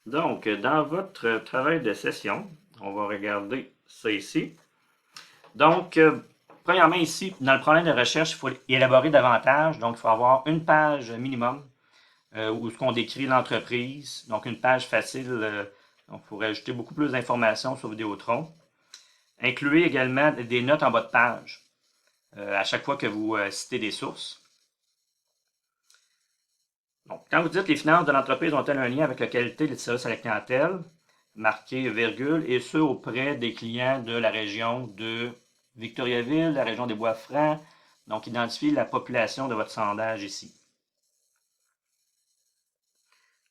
Donc, dans votre travail de session, on va regarder ça ici. Donc, premièrement, ici, dans le problème de recherche, il faut élaborer davantage. Donc, il faut avoir une page minimum où on décrit l'entreprise. Donc, une page facile. On pourrait ajouter beaucoup plus d'informations sur Vidéotron. Incluez également des notes en bas de page à chaque fois que vous citez des sources. Donc, quand vous dites les finances de l'entreprise ont-elles un lien avec la qualité des services à la clientèle, marquez virgule, et ce auprès des clients de la région de Victoriaville, la région des Bois-Francs. Donc, identifiez la population de votre sondage ici.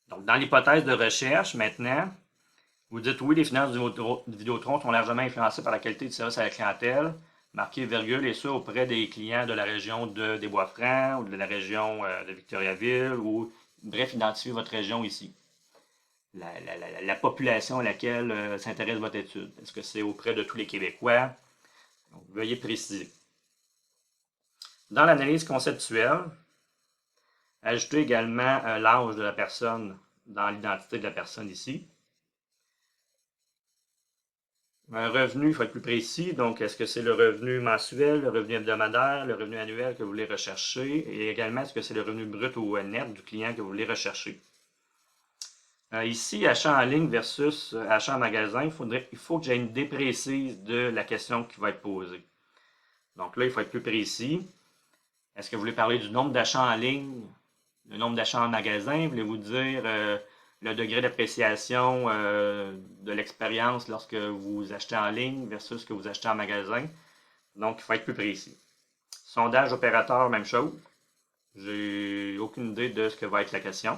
Donc, dans l'hypothèse de recherche, maintenant, vous dites oui, les finances du Vidéotron sont largement influencées par la qualité du service à la clientèle. Marquez virgule, et ce auprès des clients de la région des Bois-Francs ou de la région de Victoriaville, ou bref, identifiez votre région ici. La population à laquelle s'intéresse votre étude. Est-ce que c'est auprès de tous les Québécois? Donc, veuillez préciser. Dans l'analyse conceptuelle, ajoutez également l'âge de la personne dans l'identité de la personne ici. Un revenu, il faut être plus précis. Donc, est-ce que c'est le revenu mensuel, le revenu hebdomadaire, le revenu annuel que vous voulez rechercher? Et également, est-ce que c'est le revenu brut ou net du client que vous voulez rechercher? Ici, achat en ligne versus achat en magasin, il faut que j'ai une idée précise de la question qui va être posée. Donc là, il faut être plus précis. Est-ce que vous voulez parler du nombre d'achats en ligne, le nombre d'achats en magasin? Voulez-vous dire le degré d'appréciation de l'expérience lorsque vous achetez en ligne versus ce que vous achetez en magasin? Donc, il faut être plus précis. Sondage opérateur, même chose. J'ai aucune idée de ce que va être la question.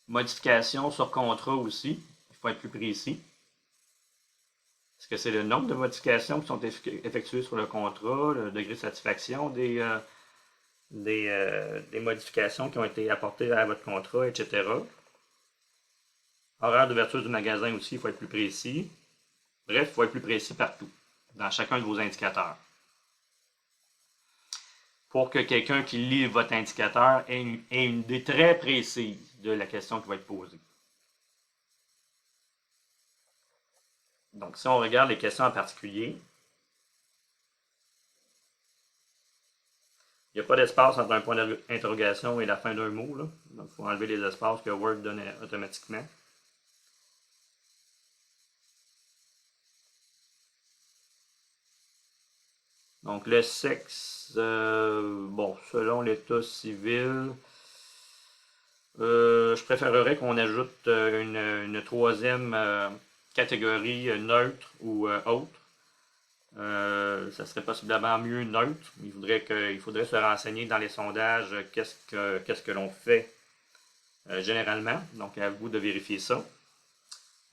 Modification sur contrat aussi. Il faut être plus précis. Est-ce que c'est le nombre de modifications qui sont effectuées sur le contrat, le degré de satisfaction des modifications qui ont été apportées à votre contrat, etc. Horaire d'ouverture du magasin aussi, il faut être plus précis. Bref, il faut être plus précis partout, dans chacun de vos indicateurs. Pour que quelqu'un qui lit votre indicateur ait une idée très précise de la question qui va être posée. Donc, si on regarde les questions en particulier, il n'y a pas d'espace entre un point d'interrogation et la fin d'un mot. Là. Donc, il faut enlever les espaces que Word donne automatiquement. Donc, le sexe, bon, selon l'état civil, je préférerais qu'on ajoute une troisième catégorie neutre ou autre. Ça serait possiblement mieux neutre. Il faudrait se renseigner dans les sondages qu'est-ce que l'on fait généralement. Donc, à vous de vérifier ça.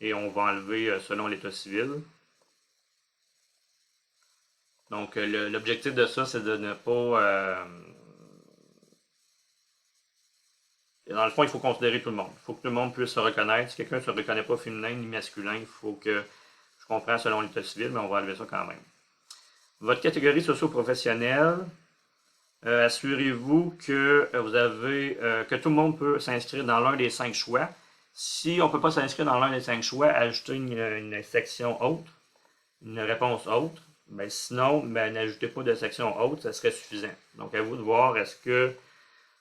Et on va enlever selon l'état civil. Donc, l'objectif de ça, c'est de ne pas... dans le fond, il faut considérer tout le monde. Il faut que tout le monde puisse se reconnaître. Si quelqu'un ne se reconnaît pas féminin ni masculin, il faut que je comprends selon l'état civil, mais on va enlever ça quand même. Votre catégorie socio-professionnelle, assurez-vous que vous avez que tout le monde peut s'inscrire dans l'un des 5 choix. Si on ne peut pas s'inscrire dans l'un des 5 choix, ajoutez une section autre, une réponse autre. Mais sinon, n'ajoutez pas de section autre, ça serait suffisant. Donc, à vous de voir est-ce que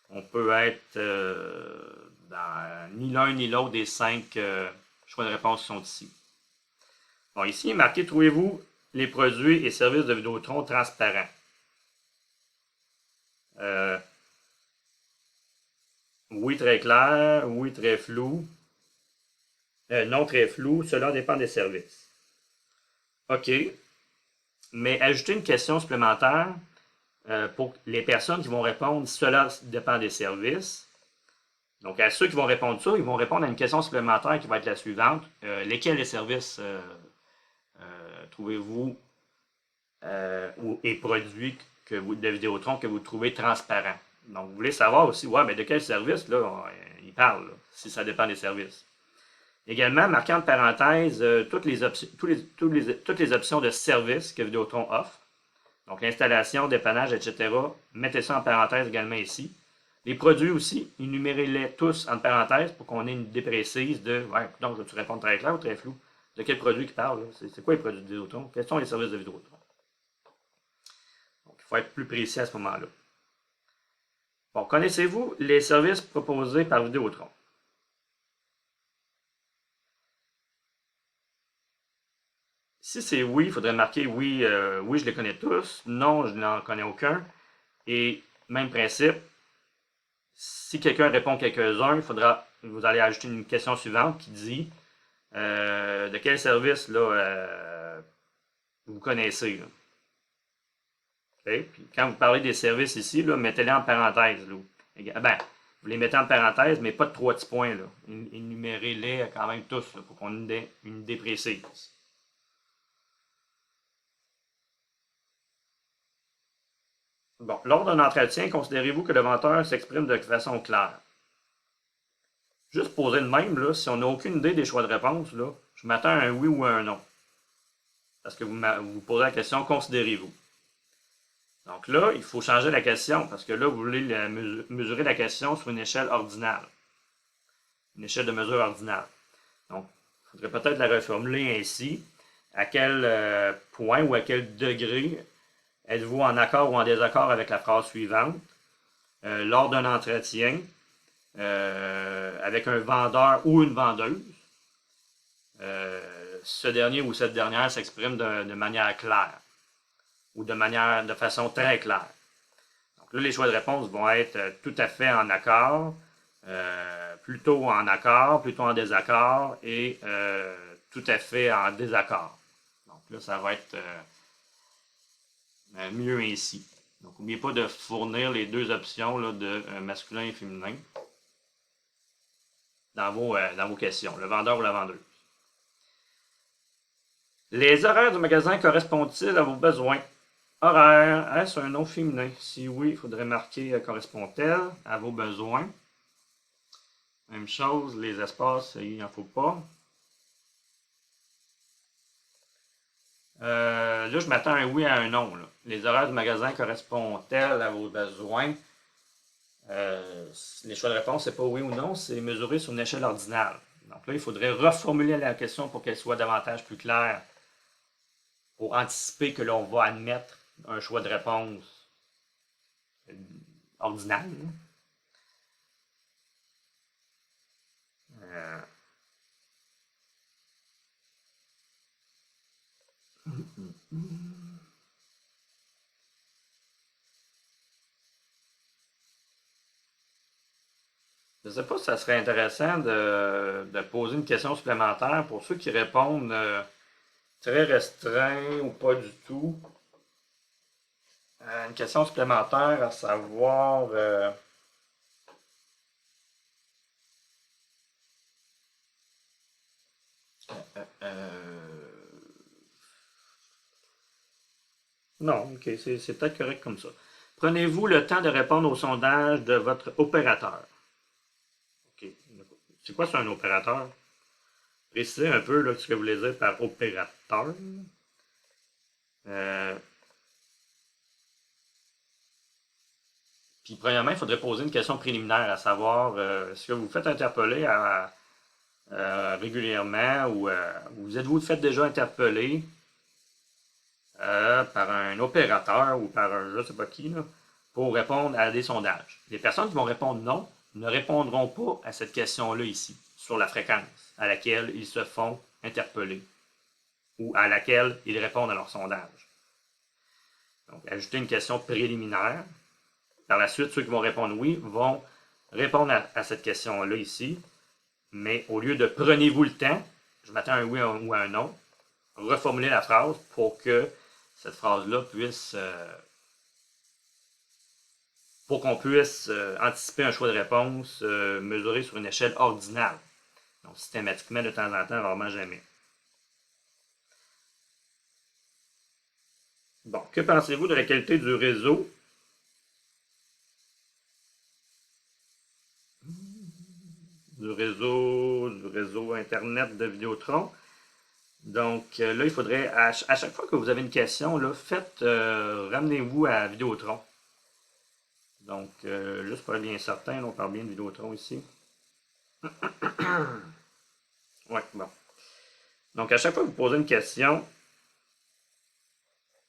on peut être dans ni l'un ni l'autre des 5 choix de réponse qui sont ici. Bon, ici, il est marqué, trouvez-vous les produits et services de Vidéotron transparents. Oui, très clair. Oui, très flou. Non, très flou. Cela dépend des services. OK. Mais ajouter une question supplémentaire pour les personnes qui vont répondre cela dépend des services. Donc, à ceux qui vont répondre ça, ils vont répondre à une question supplémentaire qui va être la suivante. Lesquels les services trouvez-vous et produits de Vidéotron que vous trouvez transparents? Donc, vous voulez savoir aussi, ouais, mais de quel service, là, il parle, là, si ça dépend des services. Également, marquant en parenthèse toutes les options de services que Vidéotron offre. Donc, l'installation, dépannage, etc. Mettez ça en parenthèse également ici. Les produits aussi, énumérez-les tous entre parenthèses pour qu'on ait une idée précise de, ouais, donc, veux-tu répondre très clair ou très flou? De quel produit qu'il parle? C'est quoi les produits de Vidéotron? Quels sont les services de Vidéotron? Donc, il faut être plus précis à ce moment-là. Bon, connaissez-vous les services proposés par Vidéotron? Si c'est oui, il faudrait marquer oui, oui, je les connais tous. Non, je n'en connais aucun. Et même principe, si quelqu'un répond quelques-uns, vous allez ajouter une question suivante qui dit de quel service là, vous connaissez. Là. Okay? Puis quand vous parlez des services ici, mettez-les en parenthèse. Là. Ben, vous les mettez en parenthèse, mais pas de 3 petits points. Là. Énumérez-les quand même tous là, pour qu'on ait une idée précise. Bon, lors d'un entretien, considérez-vous que le vendeur s'exprime de façon claire? Juste poser de même, là, si on n'a aucune idée des choix de réponse, là, je m'attends à un oui ou à un non. Parce que vous posez la question, considérez-vous? Donc là, il faut changer la question, parce que là, vous voulez mesurer la question sur une échelle ordinale. Une échelle de mesure ordinale. Donc, il faudrait peut-être la reformuler ainsi. À quel point ou à quel degré êtes-vous en accord ou en désaccord avec la phrase suivante? Lors d'un entretien, avec un vendeur ou une vendeuse, ce dernier ou cette dernière s'exprime de manière claire ou de façon très claire. Donc là, les choix de réponse vont être tout à fait en accord, plutôt en accord, plutôt en désaccord et tout à fait en désaccord. Donc là, ça va être mieux ainsi. Donc, n'oubliez pas de fournir les deux options là, de masculin et féminin dans vos questions, le vendeur ou la vendeuse. Les horaires du magasin correspondent-ils à vos besoins? Horaire, est-ce un nom féminin? Si oui, il faudrait marquer correspond-elle à vos besoins? Même chose, les espaces, il n'en faut pas. Là, je m'attends à un oui et à un non. Là. Les horaires du magasin correspondent-elles à vos besoins? Les choix de réponse, c'est pas oui ou non, c'est mesuré sur une échelle ordinale. Donc là, il faudrait reformuler la question pour qu'elle soit davantage plus claire, pour anticiper que l'on va admettre un choix de réponse ordinal. Euh, Je ne sais pas si ça serait intéressant de poser une question supplémentaire pour ceux qui répondent très restreint ou pas du tout. Une question supplémentaire à savoir non, ok, c'est peut-être correct comme ça. Prenez-vous le temps de répondre au sondage de votre opérateur. Ok. C'est quoi ça un opérateur? Précisez un peu là, ce que vous voulez dire par opérateur. Puis premièrement, il faudrait poser une question préliminaire, à savoir est-ce que vous faites interpeller régulièrement ou vous êtes-vous fait déjà interpeller par un opérateur ou par un je ne sais pas qui là, pour répondre à des sondages. Les personnes qui vont répondre non ne répondront pas à cette question-là ici, sur la fréquence à laquelle ils se font interpeller ou à laquelle ils répondent à leur sondage. Donc, ajouter une question préliminaire. Par la suite, ceux qui vont répondre oui vont répondre à cette question-là ici, mais au lieu de prenez-vous le temps, je m'attends à un oui ou à un non, reformuler la phrase pour que cette phrase-là puisse, pour qu'on puisse anticiper un choix de réponse mesuré sur une échelle ordinale. Donc, systématiquement, de temps en temps, rarement jamais. Bon, que pensez-vous de la qualité du réseau? Du réseau Internet de Vidéotron. Donc là, il faudrait, à chaque fois que vous avez une question, là, ramenez-vous à Vidéotron. Donc, juste pour être bien certain, on parle bien de Vidéotron ici. Ouais, bon. Donc, à chaque fois que vous posez une question,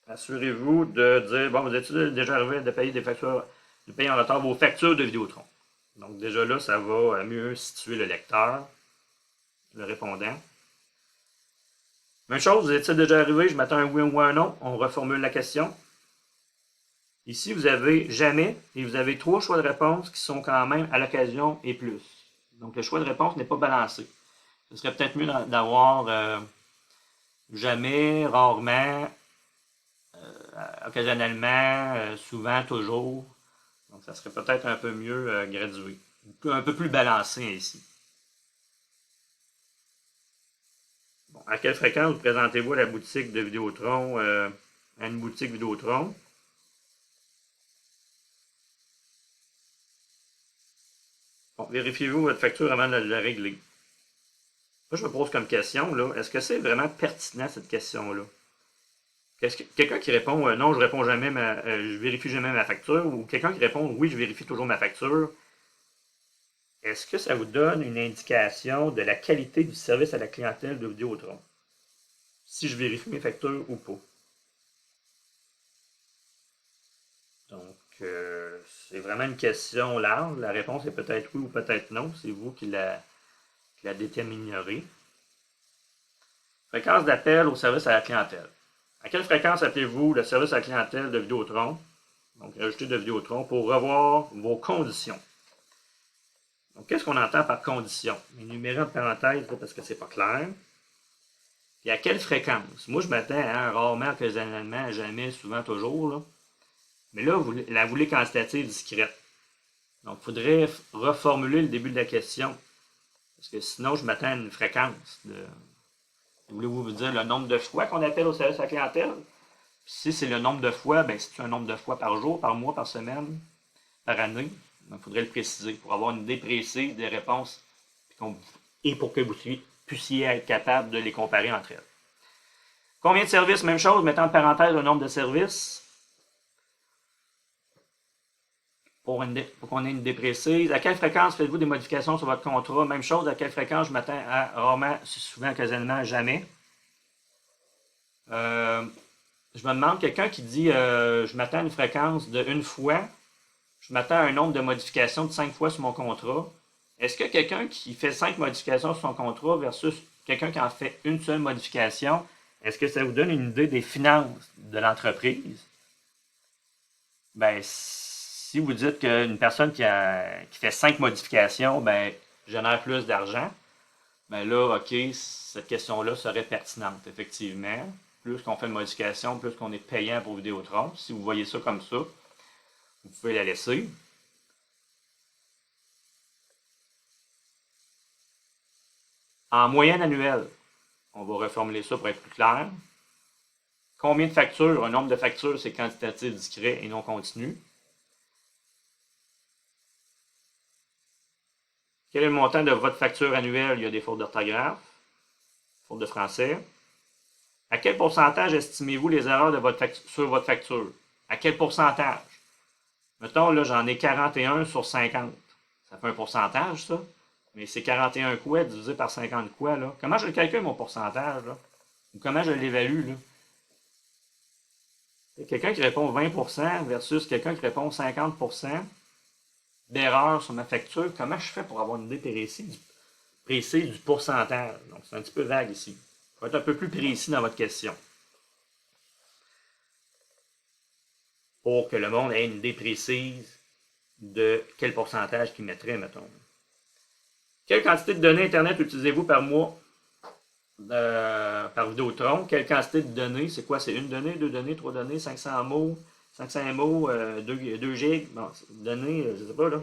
assurez-vous de dire, bon, vous êtes déjà arrivé de payer des factures, de payer en retard vos factures de Vidéotron. Donc, déjà là, ça va mieux situer le lecteur, le répondant. Même chose, vous êtes déjà arrivé, je m'attends à un oui ou un non, on reformule la question. Ici, vous avez jamais et vous avez 3 choix de réponse qui sont quand même à l'occasion et plus. Donc, le choix de réponse n'est pas balancé. Ce serait peut-être mieux d'avoir jamais, rarement, occasionnellement, souvent, toujours. Donc, ça serait peut-être un peu mieux gradué. Un peu plus balancé ici. Bon, à quelle fréquence vous présentez-vous à la boutique de Vidéotron, à une boutique Vidéotron? Bon, vérifiez-vous votre facture avant de la régler. Moi, je me pose comme question, là, est-ce que c'est vraiment pertinent cette question-là? Quelqu'un qui répond non, je réponds jamais je vérifie jamais ma facture, ou quelqu'un qui répond oui, je vérifie toujours ma facture, est-ce que ça vous donne une indication de la qualité du service à la clientèle de Vidéotron? Si je vérifie mes factures ou pas. Donc, c'est vraiment une question large. La réponse est peut-être oui ou peut-être non. C'est vous qui la déterminerez. Fréquence d'appel au service à la clientèle. À quelle fréquence appelez-vous le service à la clientèle de Vidéotron? Donc, ajouter de Vidéotron pour revoir vos conditions. Donc, qu'est-ce qu'on entend par conditions? Énuméré en parenthèse parce que c'est pas clair. Puis à quelle fréquence? Moi, je m'attends à rarement, occasionnellement, jamais, souvent, toujours. Là. Mais là, vous la voulez quantitative discrète. Donc, il faudrait reformuler le début de la question. Parce que sinon, je m'attends à une fréquence. Voulez-vous vous dire le nombre de fois qu'on appelle au service à la clientèle? Puis si c'est le nombre de fois, ben c'est un nombre de fois par jour, par mois, par semaine, par année. Donc, il faudrait le préciser pour avoir une idée précise des réponses et pour que vous puissiez être capable de les comparer entre elles. Combien de services? Même chose, mettant en parenthèse le nombre de services pour qu'on ait une idée précise. À quelle fréquence faites-vous des modifications sur votre contrat? Même chose, à quelle fréquence? Je m'attends à rarement, souvent, occasionnellement, jamais. Je me demande, quelqu'un qui dit je m'attends à une fréquence de une fois, je m'attends à un nombre de modifications de 5 fois sur mon contrat. Est-ce que quelqu'un qui fait 5 modifications sur son contrat versus quelqu'un qui en fait une seule modification, est-ce que ça vous donne une idée des finances de l'entreprise? Ben, si vous dites qu'une personne qui fait 5 modifications, ben, génère plus d'argent, ben là, OK, cette question-là serait pertinente, effectivement. Plus qu'on fait de modifications, plus qu'on est payant pour Vidéotron. Si vous voyez ça comme ça, vous pouvez la laisser. En moyenne annuelle, on va reformuler ça pour être plus clair. Combien de factures? Un nombre de factures, c'est quantitatif discret et non continu. Quel est le montant de votre facture annuelle? Il y a des fautes d'orthographe, fautes de français. À quel pourcentage estimez-vous les erreurs sur votre facture? À quel pourcentage? Mettons, là, j'en ai 41 sur 50. Ça fait un pourcentage, ça. Mais c'est 41 quoi divisé par 50 quoi, là. Comment je le calcule, mon pourcentage, là? Ou comment je l'évalue, là? Quelqu'un qui répond 20% versus quelqu'un qui répond 50% d'erreur sur ma facture, comment je fais pour avoir une idée précise du pourcentage? Donc, c'est un petit peu vague ici. Il faut être un peu plus précis dans votre question. Pour que le monde ait une idée précise de quel pourcentage qu'il mettrait, mettons. Quelle quantité de données Internet utilisez-vous par mois par Vidéotron? Quelle quantité de données? C'est quoi? C'est une donnée, deux données, trois données, 500 mots, 500 mots, 2 gigs? Bon, données, je ne sais pas, là.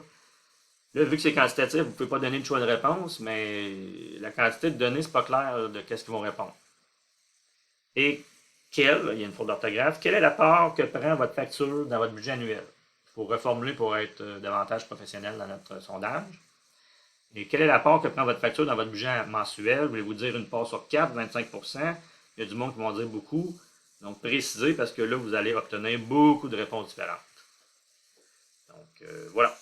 Là, vu que c'est quantitatif, vous ne pouvez pas donner de choix de réponse, mais la quantité de données, c'est pas clair de qu'est-ce qu'ils vont répondre. Et il y a une faute d'orthographe, quelle est la part que prend votre facture dans votre budget annuel? Il faut reformuler pour être davantage professionnel dans notre sondage. Et quelle est la part que prend votre facture dans votre budget mensuel? Voulez-vous dire une part sur 4, 25%? Il y a du monde qui vont dire beaucoup. Donc, précisez parce que là, vous allez obtenir beaucoup de réponses différentes. Donc, voilà.